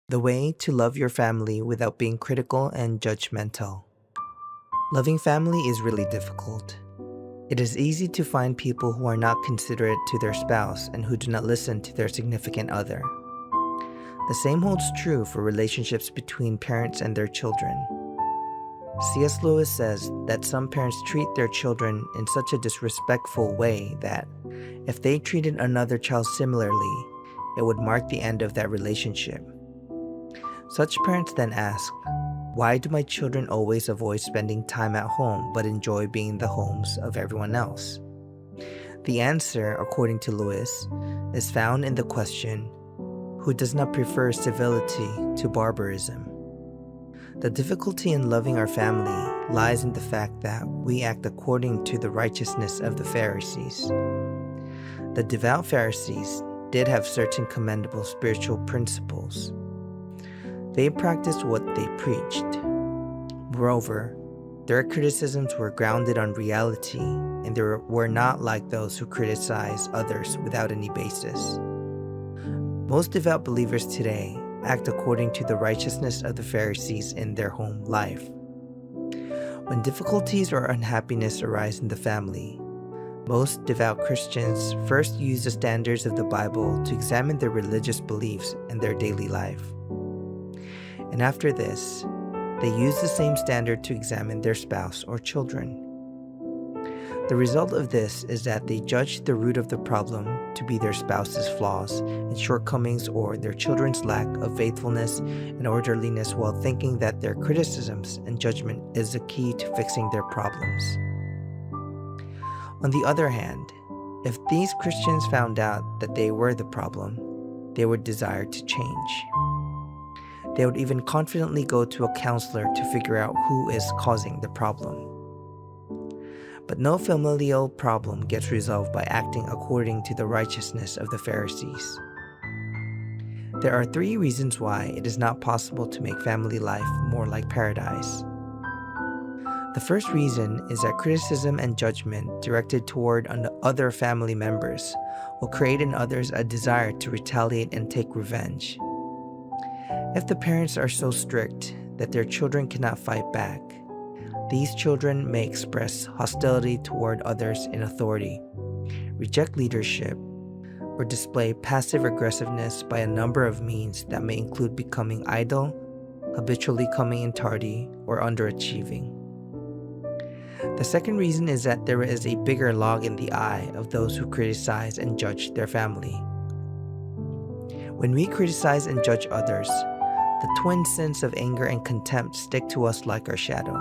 The way to love your family without being critical and judgmental. Loving family is really difficult. It is easy to find people who are not considerate to their spouse and who do not listen to their significant other. The same holds true for relationships between parents and their children. C.S. Lewis says that some parents treat their children in such a disrespectful way that if they treated another child similarly, it would mark the end of that relationship. Such parents then ask, why do my children always avoid spending time at home but enjoy being in the homes of everyone else? The answer, according to Lewis, is found in the question, who does not prefer civility to barbarism? The difficulty in loving our family lies in the fact that we act according to the righteousness of the Pharisees. The devout Pharisees did have certain commendable spiritual principles. They practiced what they preached. Moreover, their criticisms were grounded on reality, and they were not like those who criticize others without any basis. Most devout believers today act according to the righteousness of the Pharisees in their home life. When difficulties or unhappiness arise in the family, most devout Christians first use the standards of the Bible to examine their religious beliefs and their daily life. And after this, they use the same standard to examine their spouse or children. The result of this is that they judge the root of the problem to be their spouse's flaws and shortcomings or their children's lack of faithfulness and orderliness while thinking that their criticisms and judgment is the key to fixing their problems. On the other hand, if these Christians found out that they were the problem, they would desire to change. They would even confidently go to a counselor to figure out who is causing the problem. But no familial problem gets resolved by acting according to the righteousness of the Pharisees. There are 3 reasons why it is not possible to make family life more like paradise. The first reason is that criticism and judgment directed toward other family members will create in others a desire to retaliate and take revenge. If the parents are so strict that their children cannot fight back, these children may express hostility toward others in authority, reject leadership, or display passive aggressiveness by a number of means that may include becoming idle, habitually coming in tardy, or underachieving. The second reason is that there is a bigger log in the eye of those who criticize and judge their family. When we criticize and judge others, the twin sins of anger and contempt stick to us like our shadow.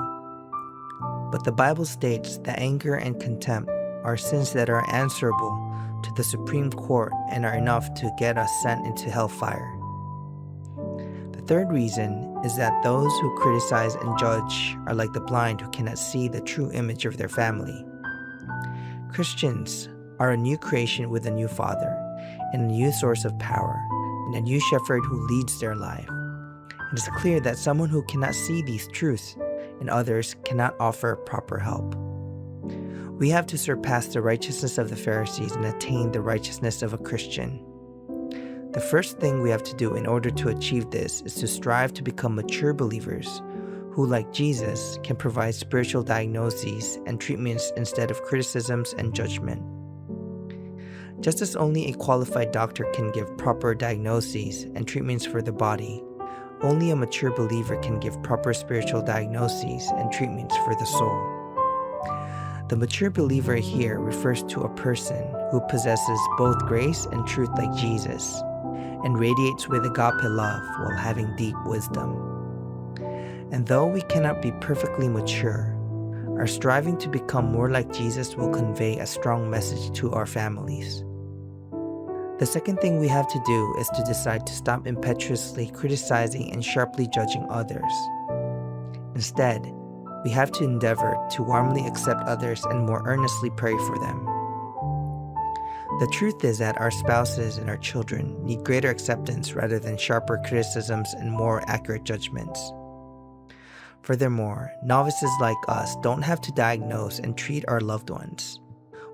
But the Bible states that anger and contempt are sins that are answerable to the Supreme Court and are enough to get us sent into hellfire. The third reason is that those who criticize and judge are like the blind who cannot see the true image of their family. Christians are a new creation with a new Father and a new source of power and a new shepherd who leads their life. It is clear that someone who cannot see these truths in others cannot offer proper help. We have to surpass the righteousness of the Pharisees and attain the righteousness of a Christian. The first thing we have to do in order to achieve this is to strive to become mature believers who, like Jesus, can provide spiritual diagnoses and treatments instead of criticisms and judgment. Just as only a qualified doctor can give proper diagnoses and treatments for the body, only a mature believer can give proper spiritual diagnoses and treatments for the soul. The mature believer here refers to a person who possesses both grace and truth like Jesus, and radiates with agape love while having deep wisdom. And though we cannot be perfectly mature, our striving to become more like Jesus will convey a strong message to our families. The second thing we have to do is to decide to stop impetuously criticizing and sharply judging others. Instead, we have to endeavor to warmly accept others and more earnestly pray for them. The truth is that our spouses and our children need greater acceptance rather than sharper criticisms and more accurate judgments. Furthermore, novices like us don't have to diagnose and treat our loved ones.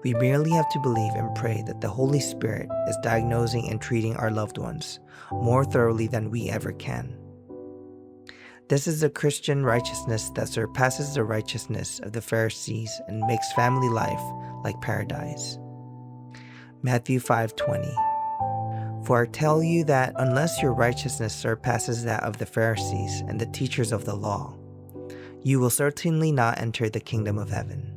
We merely have to believe and pray that the Holy Spirit is diagnosing and treating our loved ones more thoroughly than we ever can. This is the Christian righteousness that surpasses the righteousness of the Pharisees and makes family life like paradise. Matthew 5:20. For I tell you that unless your righteousness surpasses that of the Pharisees and the teachers of the law, you will certainly not enter the kingdom of heaven.